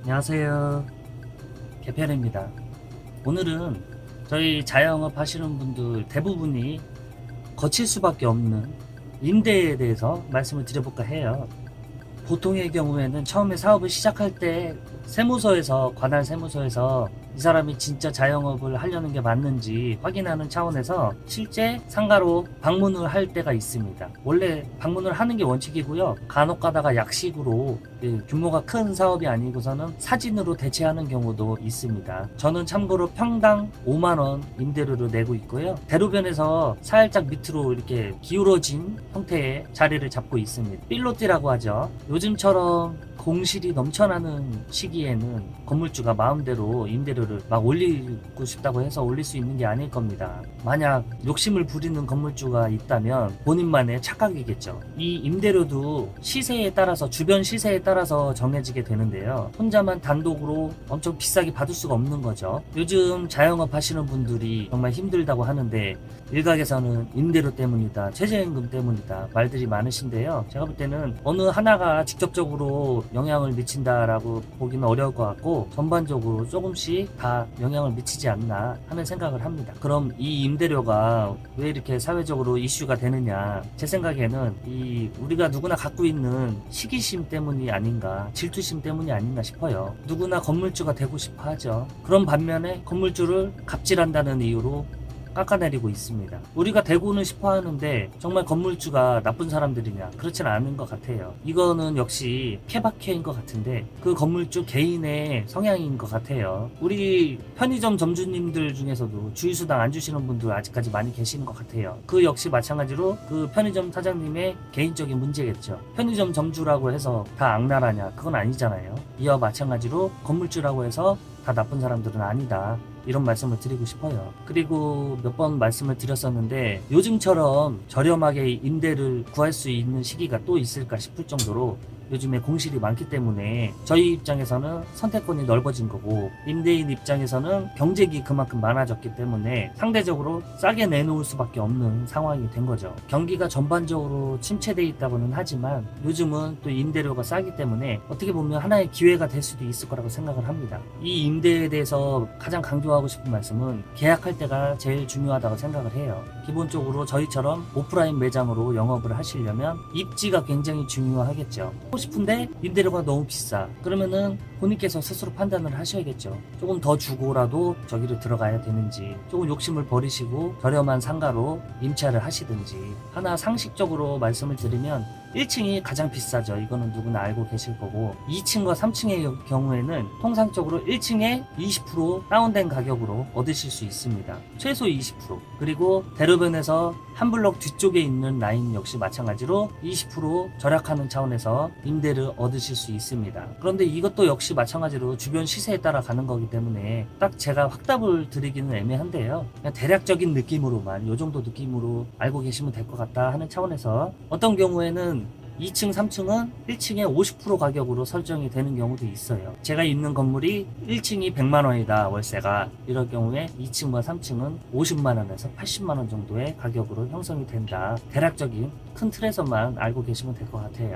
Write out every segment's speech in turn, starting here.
안녕하세요. 개편입니다. 오늘은 저희 자영업 하시는 분들 대부분이 거칠 수밖에 없는 임대에 대해서 말씀을 드려볼까 해요. 보통의 경우에는 처음에 사업을 시작할 때 세무서에서, 관할 세무서에서 이 사람이 진짜 자영업을 하려는 게 맞는지 확인하는 차원에서 실제 상가로 방문을 할 때가 있습니다. 원래 방문을 하는 게 원칙이고요. 간혹 가다가 약식으로 규모가 큰 사업이 아니고서는 사진으로 대체하는 경우도 있습니다. 저는 참고로 평당 5만원 임대료를 내고 있고요. 대로변에서 살짝 밑으로 이렇게 기울어진 형태의 자리를 잡고 있습니다. 필로티라고 하죠. 요즘처럼 공실이 넘쳐나는 시기에는 건물주가 마음대로 임대료를 막 올리고 싶다고 해서 올릴 수 있는 게 아닐 겁니다. 만약 욕심을 부리는 건물주가 있다면 본인만의 착각이겠죠. 이 임대료도 시세에 따라서, 주변 시세에 따라서 정해지게 되는데요. 혼자만 단독으로 엄청 비싸게 받을 수가 없는 거죠. 요즘 자영업 하시는 분들이 정말 힘들다고 하는데 일각에서는 임대료 때문이다, 최저임금 때문이다 말들이 많으신데요. 제가 볼 때는 어느 하나가 직접적으로 영향을 미친다라고 보기는 어려울 것 같고 전반적으로 조금씩 다 영향을 미치지 않나 하는 생각을 합니다. 그럼 이 임대료가 왜 이렇게 사회적으로 이슈가 되느냐, 제 생각에는 우리가 누구나 갖고 있는 시기심 때문이 아닌가, 질투심 때문이 아닌가 싶어요. 누구나 건물주가 되고 싶어 하죠. 그런 반면에 건물주를 갑질한다는 이유로 깎아내리고 있습니다. 우리가 되고는 싶어 하는데 정말 건물주가 나쁜 사람들이냐, 그렇진 않은 것 같아요. 이거는 역시 케바케인 것 같은데 그 건물주 개인의 성향인 것 같아요. 우리 편의점 점주님들 중에서도 주유수당 안 주시는 분들 아직까지 많이 계시는 것 같아요. 그 역시 마찬가지로 그 편의점 사장님의 개인적인 문제겠죠. 편의점 점주라고 해서 다 악랄하냐, 그건 아니잖아요. 이와 마찬가지로 건물주라고 해서 다 나쁜 사람들은 아니다, 이런 말씀을 드리고 싶어요. 그리고 몇 번 말씀을 드렸었는데 요즘처럼 저렴하게 임대를 구할 수 있는 시기가 또 있을까 싶을 정도로 요즘에 공실이 많기 때문에 저희 입장에서는 선택권이 넓어진 거고 임대인 입장에서는 경쟁이 그만큼 많아졌기 때문에 상대적으로 싸게 내놓을 수밖에 없는 상황이 된 거죠. 경기가 전반적으로 침체돼 있다고는 하지만 요즘은 또 임대료가 싸기 때문에 어떻게 보면 하나의 기회가 될 수도 있을 거라고 생각을 합니다. 이 임대에 대해서 가장 강조하고 싶은 말씀은 계약할 때가 제일 중요하다고 생각을 해요. 기본적으로 저희처럼 오프라인 매장으로 영업을 하시려면 입지가 굉장히 중요하겠죠. 싶은데 임대료가 너무 비싸, 그러면은 본인께서 스스로 판단을 하셔야겠죠. 조금 더 주고라도 저기를 들어가야 되는지, 조금 욕심을 버리시고 저렴한 상가로 임차를 하시든지. 하나 상식적으로 말씀을 드리면 1층이 가장 비싸죠. 이거는 누구나 알고 계실 거고 2층과 3층의 경우에는 통상적으로 1층에 20% 다운된 가격으로 얻으실 수 있습니다. 최소 20%. 그리고 대로변에서 한 블럭 뒤쪽에 있는 라인 역시 마찬가지로 20% 절약하는 차원에서 임대를 얻으실 수 있습니다. 그런데 이것도 역시 마찬가지로 주변 시세에 따라 가는 거기 때문에 딱 제가 확답을 드리기는 애매한데요. 그냥 대략적인 느낌으로만, 요 정도 느낌으로 알고 계시면 될 것 같다 하는 차원에서 어떤 경우에는 2층, 3층은 1층에 50% 가격으로 설정이 되는 경우도 있어요. 제가 있는 건물이 1층이 100만원이다 월세가, 이럴 경우에 2층과 3층은 50만원에서 80만원 정도의 가격으로 형성이 된다. 대략적인 큰 틀에서만 알고 계시면 될 것 같아요.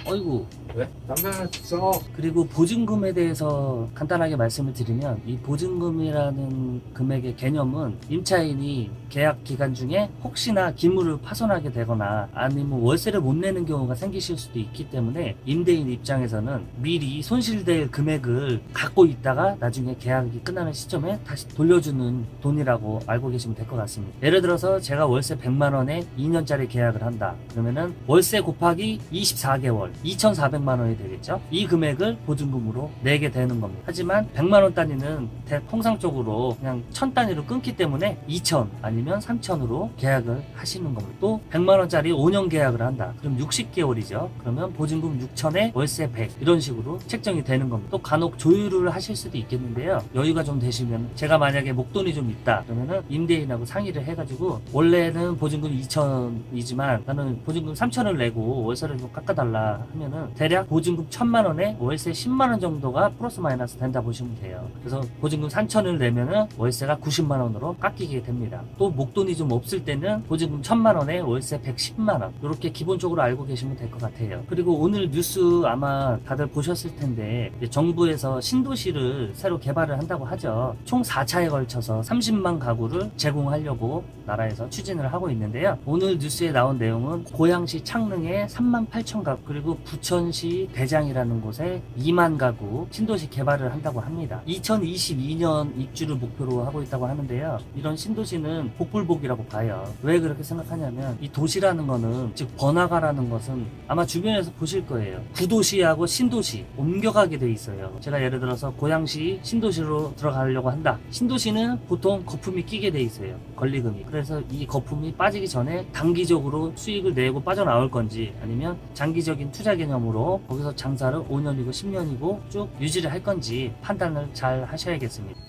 어이구, 왜? 담배 하나 줬어. 그리고 보증금에 대해서 간단하게 말씀을 드리면 이 보증금이라는 금액의 개념은 임차인이 계약 기간 중에 혹시나 기물을 파손하게 되거나 아니면 월세를 못 내는 경우가 생기실 수도 있기 때문에 임대인 입장에서는 미리 손실될 금액을 갖고 있다가 나중에 계약이 끝나는 시점에 다시 돌려주는 돈이라고 알고 계시면 될 것 같습니다. 예를 들어서 제가 월세 100만원에 2년짜리 계약을 한다. 그러면은 월세 곱하기 24개월 2,400만원이 되겠죠. 이 금액을 보증금으로 내게 되는 겁니다. 하지만 100만원 단위는 통상적으로 그냥 1000 단위로 끊기 때문에 2,000 아니면 3,000으로 계약을 하시는 겁니다. 또 100만원짜리 5년 계약을 한다. 그럼 60개월이죠. 그러면 보증금 6,000에 월세 100, 이런 식으로 책정이 되는 겁니다. 또 간혹 조율을 하실 수도 있겠는데요. 여유가 좀 되시면, 제가 만약에 목돈이 좀 있다 그러면은 임대인하고 상의를 해가지고 원래는 보증금 2,000이지만 나는 보증금 3,000을 내고 월세를 좀 깎아달라, 된다 하면은 대략 보증금 1,000만 원에 월세 10만 원 정도가 플러스 마이너스 된다 보시면 돼요. 그래서 보증금 3천을 내면은 월세가 90만 원으로 깎이게 됩니다. 또 목돈이 좀 없을 때는 보증금 1,000만 원에 월세 110만 원 이렇게 기본적으로 알고 계시면 될 것 같아요. 그리고 오늘 뉴스 아마 다들 보셨을 텐데 이제 정부에서 신도시를 새로 개발을 한다고 하죠. 총 4차에 걸쳐서 30만 가구를 제공하려고 나라에서 추진을 하고 있는데요. 오늘 뉴스에 나온 내용은 고양시 창릉에 3만 8천 가구 그리고 부천시 대장이라는 곳에 2만 가구 신도시 개발을 한다고 합니다. 2022년 입주를 목표로 하고 있다고 하는데요. 이런 신도시는 복불복이라고 봐요. 왜 그렇게 생각하냐면 이 도시라는 거는 즉 번화가라는 것은 아마 주변에서 보실 거예요. 구도시하고 신도시 옮겨가게 돼 있어요. 제가 예를 들어서 고양시 신도시로 들어가려고 한다. 신도시는 보통 거품이 끼게 돼 있어요. 권리금이. 그래서 이 거품이 빠지기 전에 단기적으로 수익을 내고 빠져나올 건지 아니면 장기적인 투자 개념으로 거기서 장사를 5년이고 10년이고 쭉 유지를 할 건지 판단을 잘 하셔야겠습니다.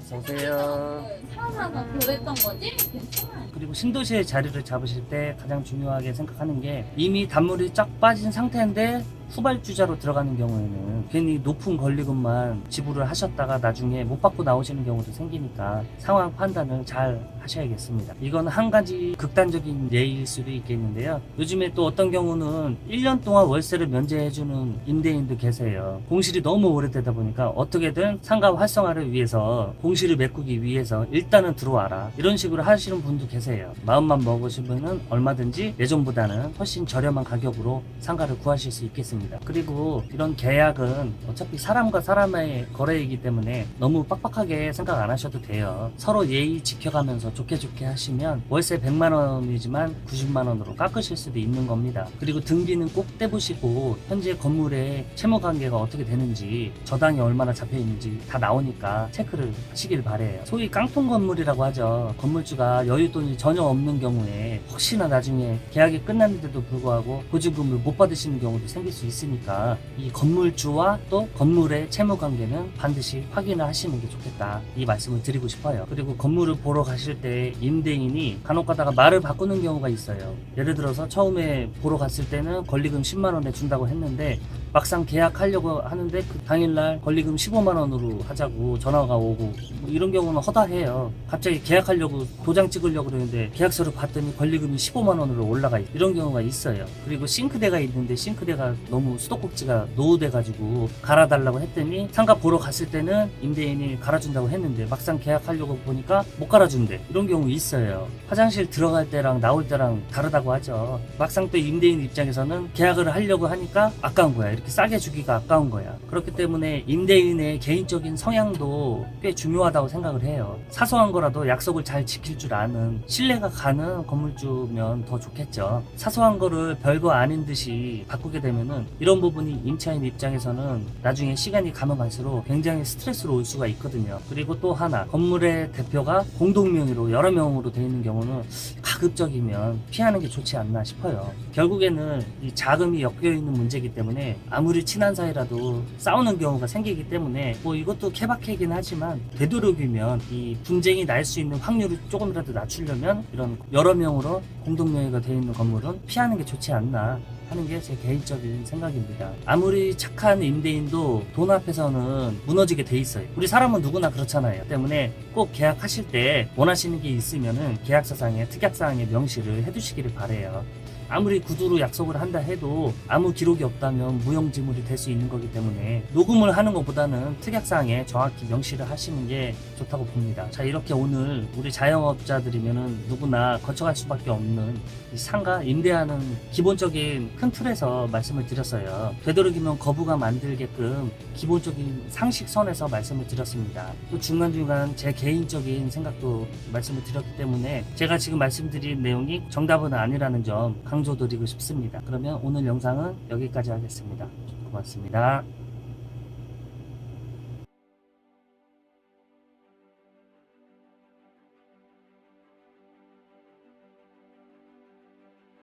어서오세요. 사람하고 그랬던 거지? 괜찮아요. 그리고 신도시의 자리를 잡으실 때 가장 중요하게 생각하는 게 이미 단물이 쫙 빠진 상태인데 후발주자로 들어가는 경우에는 괜히 높은 권리금만 지불을 하셨다가 나중에 못 받고 나오시는 경우도 생기니까 상황 판단을 잘 하셔야겠습니다. 이건 한 가지 극단적인 예일 수도 있겠는데요. 요즘에 또 어떤 경우는 1년 동안 월세를 면제해주는 임대인도 계세요. 공실이 너무 오래되다 보니까 어떻게든 상가 활성화를 위해서 공실을 메꾸기 위해서 일단은 들어와라 이런 식으로 하시는 분도 계세요. 마음만 먹으시면 얼마든지 예전보다는 훨씬 저렴한 가격으로 상가를 구하실 수 있겠습니다. 그리고 이런 계약은 어차피 사람과 사람의 거래이기 때문에 너무 빡빡하게 생각 안 하셔도 돼요. 서로 예의 지켜가면서 좋게 하시면 월세 100만 원이지만 90만 원으로 깎으실 수도 있는 겁니다. 그리고 등기는 꼭 떼보시고 현재 건물의 채무 관계가 어떻게 되는지 저당이 얼마나 잡혀 있는지 다 나오니까 체크를 하시길 바래요. 소위 깡통 건물이라고 하죠. 건물주가 여윳돈이 전혀 없는 경우에 혹시나 나중에 계약이 끝났는데도 불구하고 보증금을 못 받으시는 경우도 생길 수 있으니까 이 건물주와 또 건물의 채무 관계는 반드시 확인을 하시는 게 좋겠다 이 말씀을 드리고 싶어요. 그리고 건물을 보러 가실 때 임대인이 간혹 가다가 말을 바꾸는 경우가 있어요. 예를 들어서 처음에 보러 갔을 때는 권리금 10만 원에 준다고 했는데 막상 계약하려고 하는데 그 당일날 권리금 15만 원으로 하자고 전화가 오고 뭐 이런 경우는 허다해요. 갑자기 계약하려고 도장 찍으려고 그러는데 계약서를 봤더니 권리금이 15만 원으로 올라가 이런 경우가 있어요. 그리고 싱크대가 있는데 싱크대가 너무 수도꼭지가 노후돼가지고 갈아달라고 했더니 상가 보러 갔을 때는 임대인이 갈아준다고 했는데 막상 계약하려고 보니까 못 갈아준대. 이런 경우 있어요. 화장실 들어갈 때랑 나올 때랑 다르다고 하죠. 막상 또 임대인 입장에서는 계약을 하려고 하니까 아까운 거야. 이렇게 싸게 주기가 아까운 거야. 그렇기 때문에 임대인의 개인적인 성향도 꽤 중요하다고 생각을 해요. 사소한 거라도 약속을 잘 지킬 줄 아는 신뢰가 가는 건물주면 더 좋겠죠. 사소한 거를 별거 아닌 듯이 바꾸게 되면은 이런 부분이 임차인 입장에서는 나중에 시간이 가면 갈수록 굉장히 스트레스로 올 수가 있거든요. 그리고 또 하나 건물의 대표가 공동명의로 여러 명으로 되어 있는 경우는 가급적이면 피하는 게 좋지 않나 싶어요. 결국에는 이 자금이 엮여 있는 문제이기 때문에 아무리 친한 사이라도 싸우는 경우가 생기기 때문에 뭐 이것도 케바케이긴 하지만 되도록이면 이 분쟁이 날 수 있는 확률을 조금이라도 낮추려면 이런 여러 명으로 공동명의가 되어 있는 건물은 피하는 게 좋지 않나 하는 게 제 개인적인 생각입니다. 아무리 착한 임대인도 돈 앞에서는 무너지게 돼 있어요. 우리 사람은 누구나 그렇잖아요. 때문에 꼭 계약하실 때 원하시는 게 있으면은 계약서상에 특약사항에 명시를 해두시기를 바래요. 아무리 구두로 약속을 한다 해도 아무 기록이 없다면 무용지물이 될 수 있는 거기 때문에 녹음을 하는 것보다는 특약사항에 정확히 명시를 하시는 게 좋다고 봅니다. 자, 이렇게 오늘 우리 자영업자들이면은 누구나 거쳐갈 수밖에 없는 이 상가 임대하는 기본적인 큰 틀에서 말씀을 드렸어요. 되도록이면 거부감 안 들게끔 기본적인 상식선에서 말씀을 드렸습니다. 또 중간중간 제 개인적인 생각도 말씀을 드렸기 때문에 제가 지금 말씀드린 내용이 정답은 아니라는 점 강조드리고 싶습니다. 그러면 오늘 영상은 여기까지 하겠습니다. 고맙습니다.